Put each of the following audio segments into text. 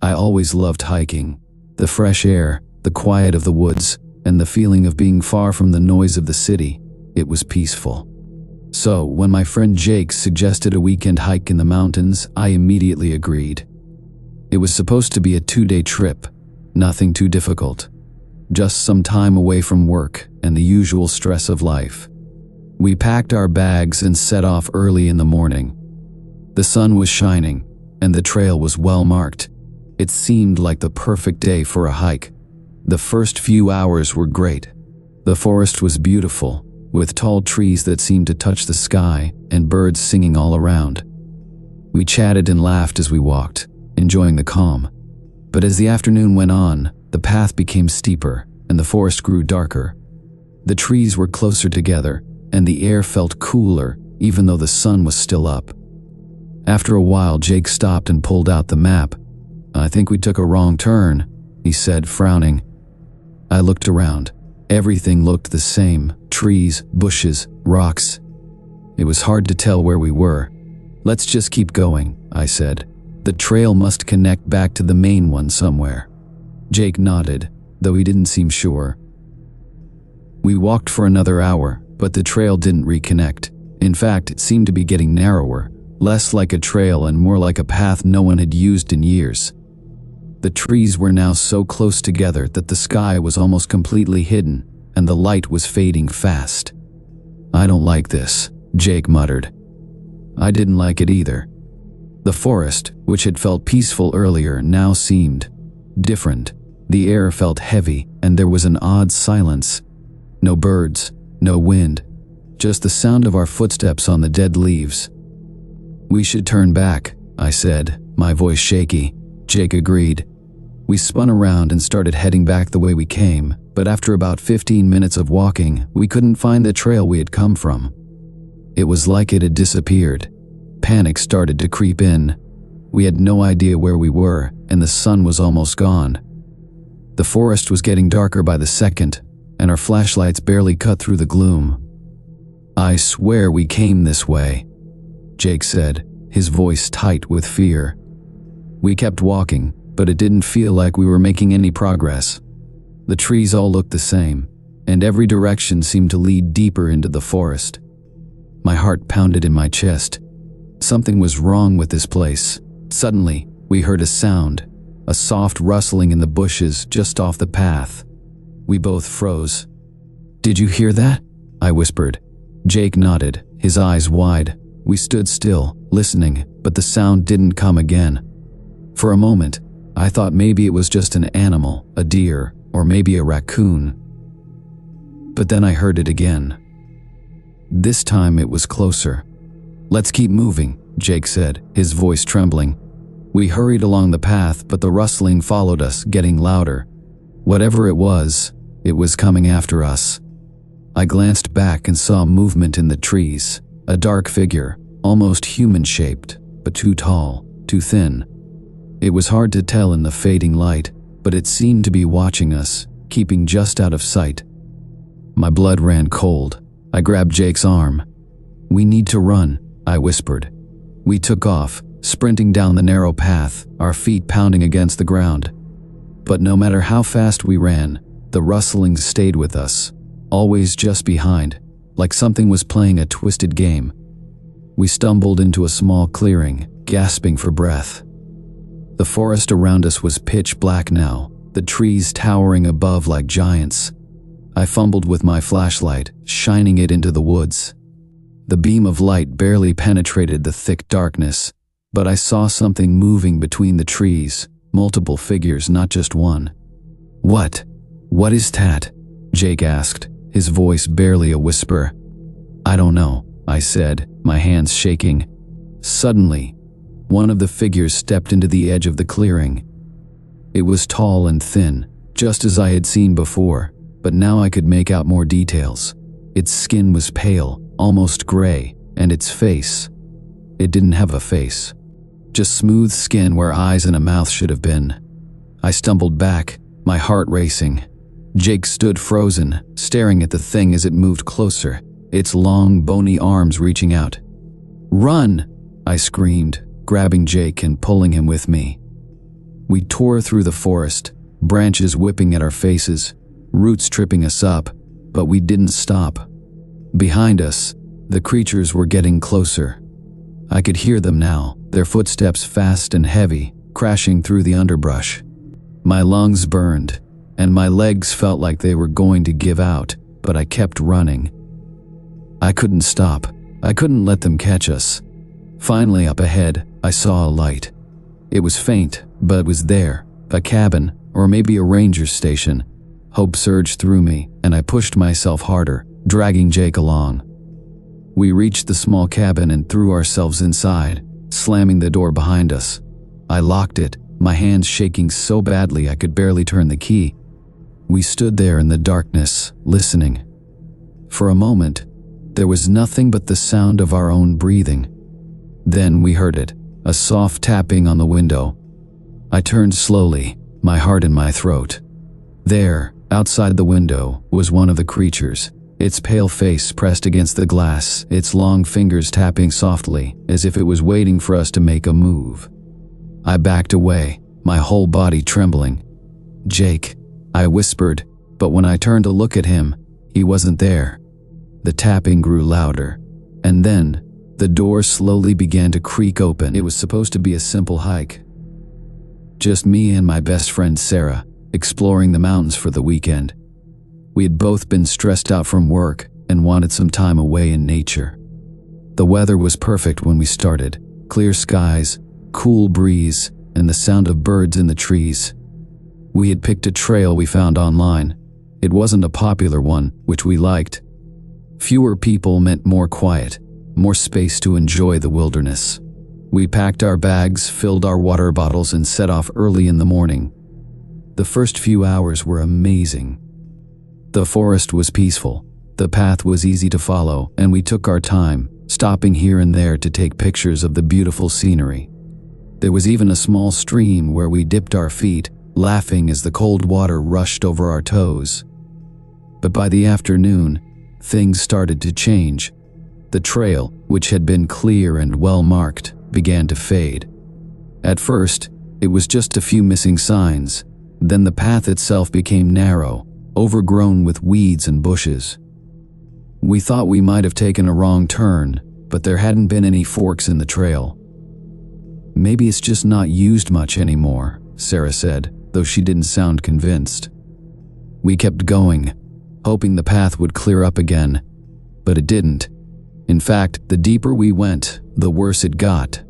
I always loved hiking. The fresh air, the quiet of the woods, and the feeling of being far from the noise of the city. It was peaceful. So, when my friend Jake suggested a weekend hike in the mountains, I immediately agreed. It was supposed to be a 2-day trip, nothing too difficult. Just some time away from work and the usual stress of life. We packed our bags and set off early in the morning. The sun was shining, and the trail was well marked. It seemed like the perfect day for a hike. The first few hours were great. The forest was beautiful, with tall trees that seemed to touch the sky and birds singing all around. We chatted and laughed as we walked, enjoying the calm. But as the afternoon went on, the path became steeper and the forest grew darker. The trees were closer together, and the air felt cooler even though the sun was still up. After a while, Jake stopped and pulled out the map. "I think we took a wrong turn," he said, frowning. I looked around. Everything looked the same: trees, bushes, rocks. It was hard to tell where we were. "Let's just keep going," I said. "The trail must connect back to the main one somewhere." Jake nodded, though he didn't seem sure. We walked for another hour, but the trail didn't reconnect. In fact, it seemed to be getting narrower, less like a trail and more like a path no one had used in years. The trees were now so close together that the sky was almost completely hidden, and the light was fading fast. "I don't like this," Jake muttered. I didn't like it either. The forest, which had felt peaceful earlier, now seemed different. The air felt heavy, and there was an odd silence. No birds, no wind, just the sound of our footsteps on the dead leaves. "We should turn back," I said, my voice shaky. Jake agreed. We spun around and started heading back the way we came, but after about 15 minutes of walking, we couldn't find the trail we had come from. It was like it had disappeared. Panic started to creep in. We had no idea where we were, and the sun was almost gone. The forest was getting darker by the second, and our flashlights barely cut through the gloom. "I swear we came this way," Jake said, his voice tight with fear. We kept walking, but it didn't feel like we were making any progress. The trees all looked the same, and every direction seemed to lead deeper into the forest. My heart pounded in my chest. Something was wrong with this place. Suddenly, we heard a sound, a soft rustling in the bushes just off the path. We both froze. "Did you hear that?" I whispered. Jake nodded, his eyes wide. We stood still, listening, but the sound didn't come again. For a moment, I thought maybe it was just an animal, a deer, or maybe a raccoon. But then I heard it again. This time it was closer. "Let's keep moving," Jake said, his voice trembling. We hurried along the path, but the rustling followed us, getting louder. Whatever it was coming after us. I glanced back and saw movement in the trees, a dark figure, almost human-shaped, but too tall, too thin. It was hard to tell in the fading light, but it seemed to be watching us, keeping just out of sight. My blood ran cold. I grabbed Jake's arm. "We need to run," I whispered. We took off, sprinting down the narrow path, our feet pounding against the ground. But no matter how fast we ran, the rustlings stayed with us, always just behind, like something was playing a twisted game. We stumbled into a small clearing, gasping for breath. The forest around us was pitch black now, the trees towering above like giants. I fumbled with my flashlight, shining it into the woods. The beam of light barely penetrated the thick darkness, but I saw something moving between the trees, multiple figures, not just one. What is that?" Jake asked, his voice barely a whisper. "I don't know," I said, my hands shaking. Suddenly, one of the figures stepped into the edge of the clearing. It was tall and thin, just as I had seen before, but now I could make out more details. Its skin was pale, almost gray, and its face. It didn't have a face. Just smooth skin where eyes and a mouth should have been. I stumbled back, my heart racing. Jake stood frozen, staring at the thing as it moved closer, its long, bony arms reaching out. "Run!" I screamed, grabbing Jake and pulling him with me. We tore through the forest, branches whipping at our faces, roots tripping us up, but we didn't stop. Behind us, the creatures were getting closer. I could hear them now, their footsteps fast and heavy, crashing through the underbrush. My lungs burned, and my legs felt like they were going to give out, but I kept running. I couldn't stop. I couldn't let them catch us. Finally, up ahead, I saw a light. It was faint, but it was there, a cabin, or maybe a ranger station. Hope surged through me, and I pushed myself harder, dragging Jake along. We reached the small cabin and threw ourselves inside, slamming the door behind us. I locked it, my hands shaking so badly I could barely turn the key. We stood there in the darkness, listening. For a moment, there was nothing but the sound of our own breathing. Then we heard it, a soft tapping on the window. I turned slowly, my heart in my throat. There, outside the window, was one of the creatures, its pale face pressed against the glass, its long fingers tapping softly, as if it was waiting for us to make a move. I backed away, my whole body trembling. "Jake," I whispered, but when I turned to look at him, he wasn't there. The tapping grew louder, and then the door slowly began to creak open. It was supposed to be a simple hike. Just me and my best friend Sarah, exploring the mountains for the weekend. We had both been stressed out from work and wanted some time away in nature. The weather was perfect when we started. Clear skies, cool breeze, and the sound of birds in the trees. We had picked a trail we found online. It wasn't a popular one, which we liked. Fewer people meant more quiet, more space to enjoy the wilderness. We packed our bags, filled our water bottles, and set off early in the morning. The first few hours were amazing. The forest was peaceful, the path was easy to follow, and we took our time, stopping here and there to take pictures of the beautiful scenery. There was even a small stream where we dipped our feet, laughing as the cold water rushed over our toes. But by the afternoon, things started to change. The trail, which had been clear and well marked, began to fade. At first, it was just a few missing signs. Then the path itself became narrow, overgrown with weeds and bushes. We thought we might have taken a wrong turn, but there hadn't been any forks in the trail. "Maybe it's just not used much anymore," Sarah said, though she didn't sound convinced. We kept going, hoping the path would clear up again, but it didn't. In fact, the deeper we went, the worse it got.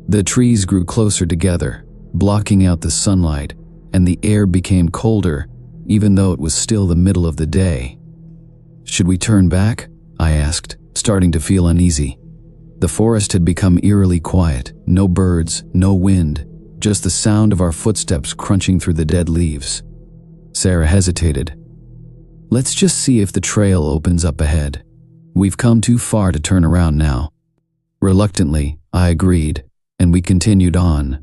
The trees grew closer together, blocking out the sunlight, and the air became colder, even though it was still the middle of the day. "Should we turn back?" I asked, starting to feel uneasy. The forest had become eerily quiet, no birds, no wind, just the sound of our footsteps crunching through the dead leaves. Sarah hesitated. "Let's just see if the trail opens up ahead. We've come too far to turn around now." Reluctantly, I agreed, and we continued on.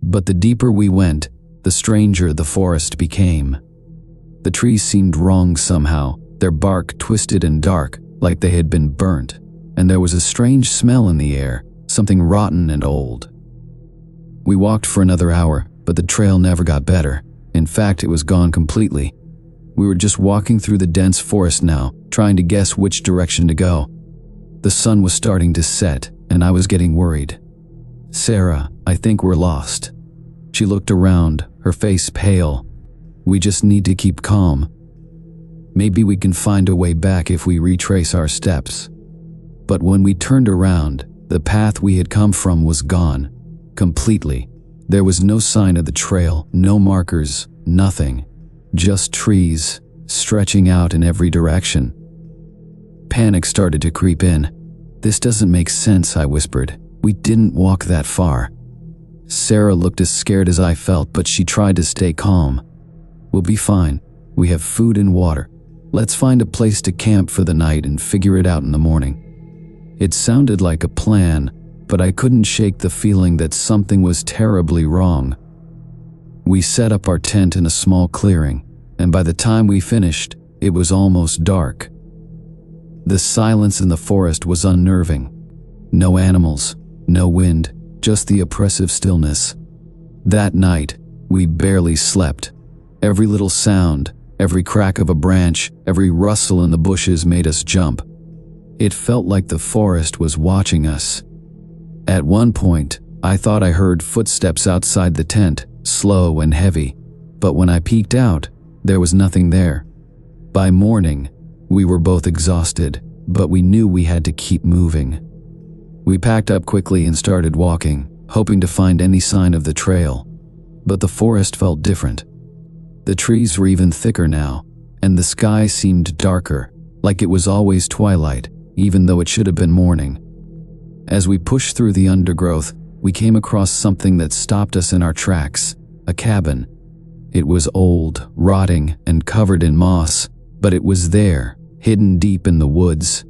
But the deeper we went, the stranger the forest became. The trees seemed wrong somehow, their bark twisted and dark, like they had been burnt, and there was a strange smell in the air, something rotten and old. We walked for another hour, but the trail never got better. In fact, it was gone completely. We were just walking through the dense forest now, trying to guess which direction to go. The sun was starting to set, and I was getting worried. "Sarah, I think we're lost." She looked around, her face pale. "We just need to keep calm. Maybe we can find a way back if we retrace our steps." But when we turned around, the path we had come from was gone. Completely. There was no sign of the trail, no markers, nothing. Just trees, stretching out in every direction. Panic started to creep in. "This doesn't make sense," I whispered. "We didn't walk that far." Sarah looked as scared as I felt, but she tried to stay calm. "We'll be fine. We have food and water. Let's find a place to camp for the night and figure it out in the morning." It sounded like a plan, but I couldn't shake the feeling that something was terribly wrong. We set up our tent in a small clearing, and by the time we finished, it was almost dark. The silence in the forest was unnerving. No animals, no wind, just the oppressive stillness. That night, We barely slept. Every little sound, every crack of a branch, every rustle in the bushes made us jump. It felt like the forest was watching us. At one point, I thought I heard footsteps outside the tent, slow and heavy, but when I peeked out, there was nothing there. By morning, we were both exhausted, but we knew we had to keep moving. We packed up quickly and started walking, hoping to find any sign of the trail. But the forest felt different. The trees were even thicker now, and the sky seemed darker, like it was always twilight, even though it should have been morning. As we pushed through the undergrowth, we came across something that stopped us in our tracks, a cabin. It was old, rotting, and covered in moss, but it was there, hidden deep in the woods.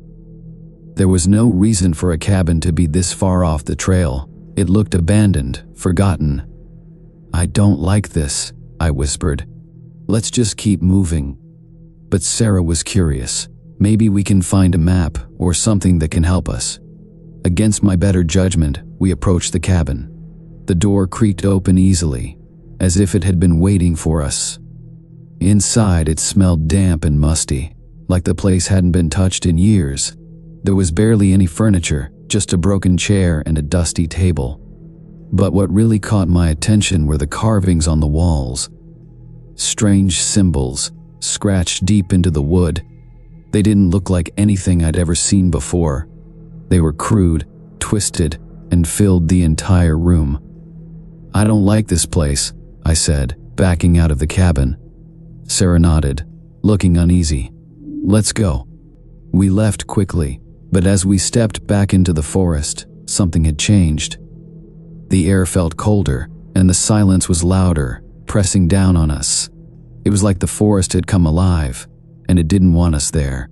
There was no reason for a cabin to be this far off the trail. It looked abandoned, forgotten. "I don't like this," I whispered. "Let's just keep moving." But Sarah was curious. "Maybe we can find a map or something that can help us." Against my better judgment, we approached the cabin. The door creaked open easily, as if it had been waiting for us. Inside, it smelled damp and musty, like the place hadn't been touched in years. There was barely any furniture, just a broken chair and a dusty table. But what really caught my attention were the carvings on the walls. Strange symbols, scratched deep into the wood. They didn't look like anything I'd ever seen before. They were crude, twisted, and filled the entire room. "I don't like this place," I said, backing out of the cabin. Sarah nodded, looking uneasy. "Let's go." We left quickly, but as we stepped back into the forest, something had changed. The air felt colder, and the silence was louder, pressing down on us. It was like the forest had come alive, and it didn't want us there.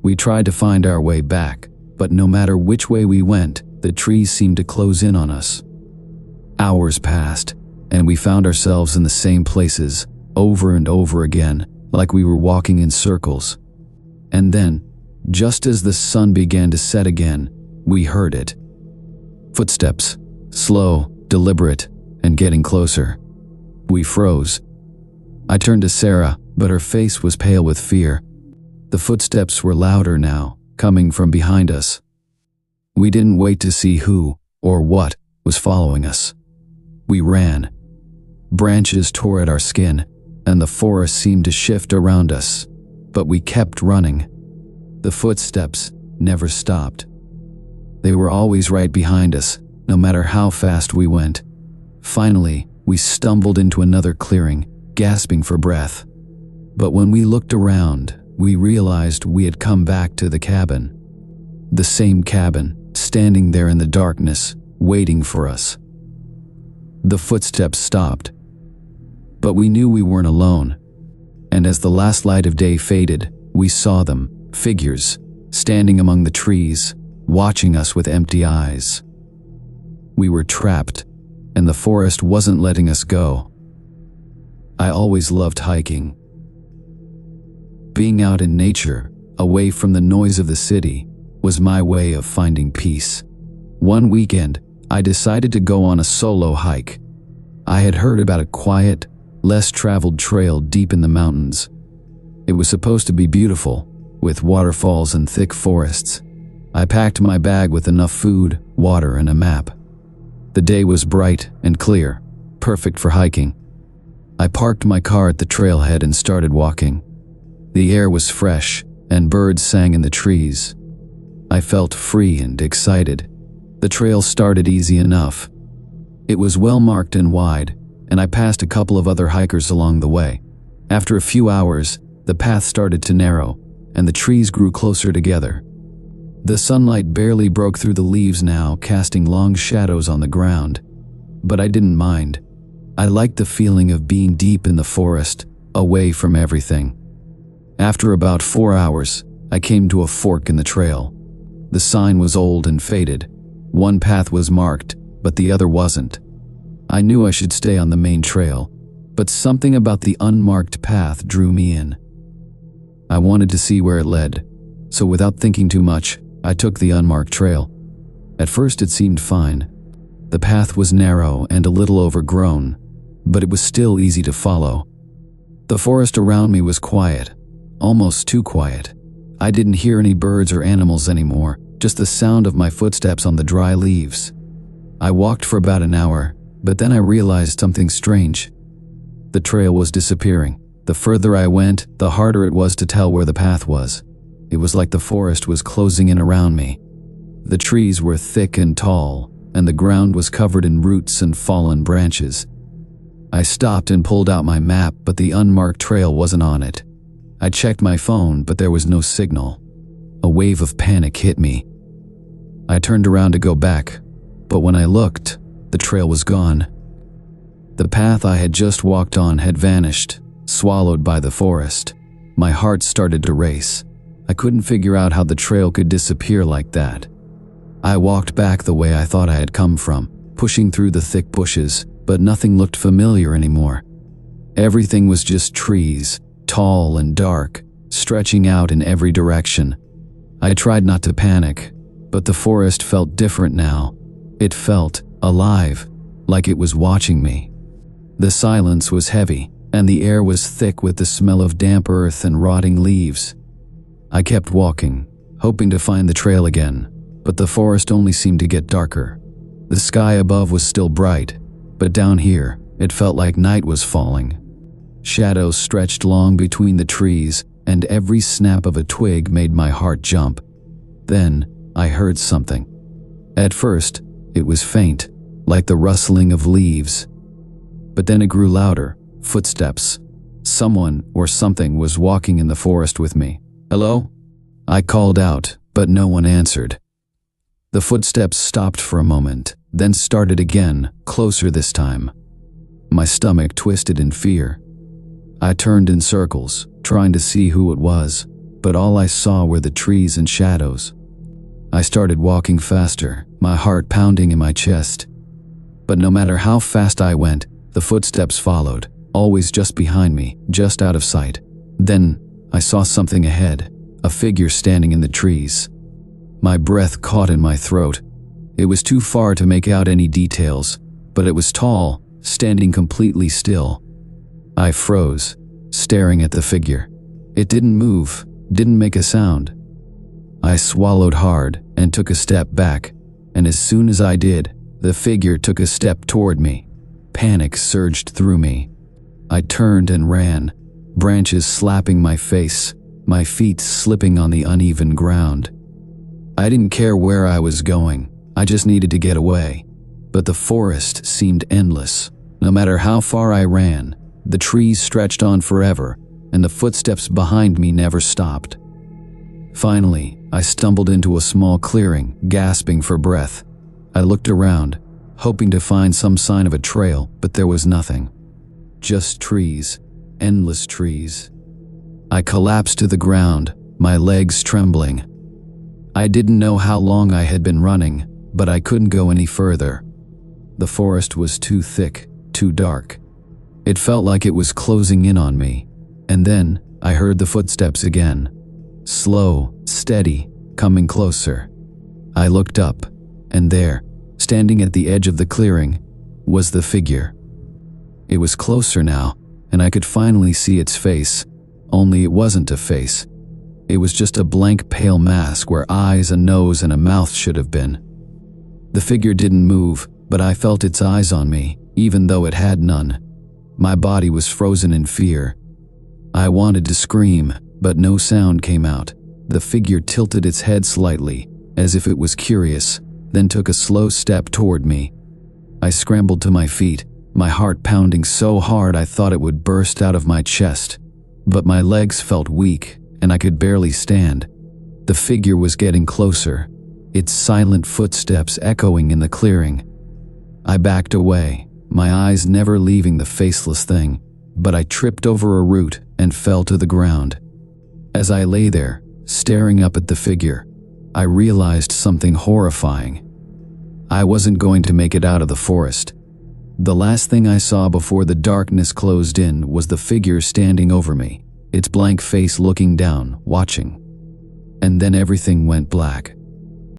We tried to find our way back, but no matter which way we went, the trees seemed to close in on us. Hours passed, and we found ourselves in the same places, over and over again, like we were walking in circles. And then, just as the sun began to set again, we heard it. Footsteps, slow, deliberate, and getting closer. We froze. I turned to Sarah, but her face was pale with fear. The footsteps were louder now, coming from behind us. We didn't wait to see who, or what, was following us. We ran. Branches tore at our skin, and the forest seemed to shift around us, but we kept running. The footsteps never stopped. They were always right behind us, no matter how fast we went. Finally, we stumbled into another clearing, gasping for breath. But when we looked around, we realized we had come back to the cabin. The same cabin, standing there in the darkness, waiting for us. The footsteps stopped, but we knew we weren't alone. And as the last light of day faded, we saw them, figures, standing among the trees, watching us with empty eyes. We were trapped, and the forest wasn't letting us go. I always loved hiking. Being out in nature, away from the noise of the city, was my way of finding peace. One weekend, I decided to go on a solo hike. I had heard about a quiet, less traveled trail deep in the mountains. It was supposed to be beautiful, with waterfalls and thick forests. I packed my bag with enough food, water, and a map. The day was bright and clear, perfect for hiking. I parked my car at the trailhead and started walking. The air was fresh, and birds sang in the trees. I felt free and excited. The trail started easy enough. It was well marked and wide, and I passed a couple of other hikers along the way. After a few hours, the path started to narrow, and the trees grew closer together. The sunlight barely broke through the leaves now, casting long shadows on the ground. But I didn't mind. I liked the feeling of being deep in the forest, away from everything. After about 4 hours, I came to a fork in the trail. The sign was old and faded. One path was marked, but the other wasn't. I knew I should stay on the main trail, but something about the unmarked path drew me in. I wanted to see where it led, so without thinking too much, I took the unmarked trail. At first it seemed fine. The path was narrow and a little overgrown, but it was still easy to follow. The forest around me was quiet, almost too quiet. I didn't hear any birds or animals anymore, just the sound of my footsteps on the dry leaves. I walked for about an hour, but then I realized something strange. The trail was disappearing. The further I went, the harder it was to tell where the path was. It was like the forest was closing in around me. The trees were thick and tall, and the ground was covered in roots and fallen branches. I stopped and pulled out my map, but the unmarked trail wasn't on it. I checked my phone, but there was no signal. A wave of panic hit me. I turned around to go back, but when I looked, the trail was gone. The path I had just walked on had vanished, swallowed by the forest. My heart started to race. I couldn't figure out how the trail could disappear like that. I walked back the way I thought I had come from, pushing through the thick bushes, but nothing looked familiar anymore. Everything was just trees, tall and dark, stretching out in every direction. I tried not to panic, but the forest felt different now. It felt alive, like it was watching me. The silence was heavy, and the air was thick with the smell of damp earth and rotting leaves. I kept walking, hoping to find the trail again, but the forest only seemed to get darker. The sky above was still bright, but down here, it felt like night was falling. Shadows stretched long between the trees, and every snap of a twig made my heart jump. Then, I heard something. At first, it was faint, like the rustling of leaves. But then it grew louder, footsteps. Someone or something was walking in the forest with me. "Hello?" I called out, but no one answered. The footsteps stopped for a moment, then started again, closer this time. My stomach twisted in fear. I turned in circles, trying to see who it was, but all I saw were the trees and shadows. I started walking faster, my heart pounding in my chest. But no matter how fast I went, the footsteps followed, always just behind me, just out of sight. Then, I saw something ahead, a figure standing in the trees. My breath caught in my throat. It was too far to make out any details, but it was tall, standing completely still. I froze, staring at the figure. It didn't move, didn't make a sound. I swallowed hard and took a step back, and as soon as I did, the figure took a step toward me. Panic surged through me. I turned and ran, branches slapping my face, my feet slipping on the uneven ground. I didn't care where I was going, I just needed to get away. But the forest seemed endless. No matter how far I ran, the trees stretched on forever, and the footsteps behind me never stopped. Finally, I stumbled into a small clearing, gasping for breath. I looked around, hoping to find some sign of a trail, but there was nothing. Just trees, endless trees. I collapsed to the ground, my legs trembling. I didn't know how long I had been running, but I couldn't go any further. The forest was too thick, too dark. It felt like it was closing in on me, and then I heard the footsteps again. Slow, steady, coming closer. I looked up, and there, standing at the edge of the clearing, was the figure. It was closer now, and I could finally see its face, only it wasn't a face. It was just a blank pale mask where eyes, a nose, and a mouth should have been. The figure didn't move, but I felt its eyes on me, even though it had none. My body was frozen in fear. I wanted to scream, but no sound came out. The figure tilted its head slightly, as if it was curious, then took a slow step toward me. I scrambled to my feet, my heart pounding so hard I thought it would burst out of my chest. But my legs felt weak, and I could barely stand. The figure was getting closer, its silent footsteps echoing in the clearing. I backed away, my eyes never leaving the faceless thing, but I tripped over a root and fell to the ground. As I lay there, staring up at the figure, I realized something horrifying. I wasn't going to make it out of the forest. The last thing I saw before the darkness closed in was the figure standing over me, its blank face looking down, watching. And then everything went black.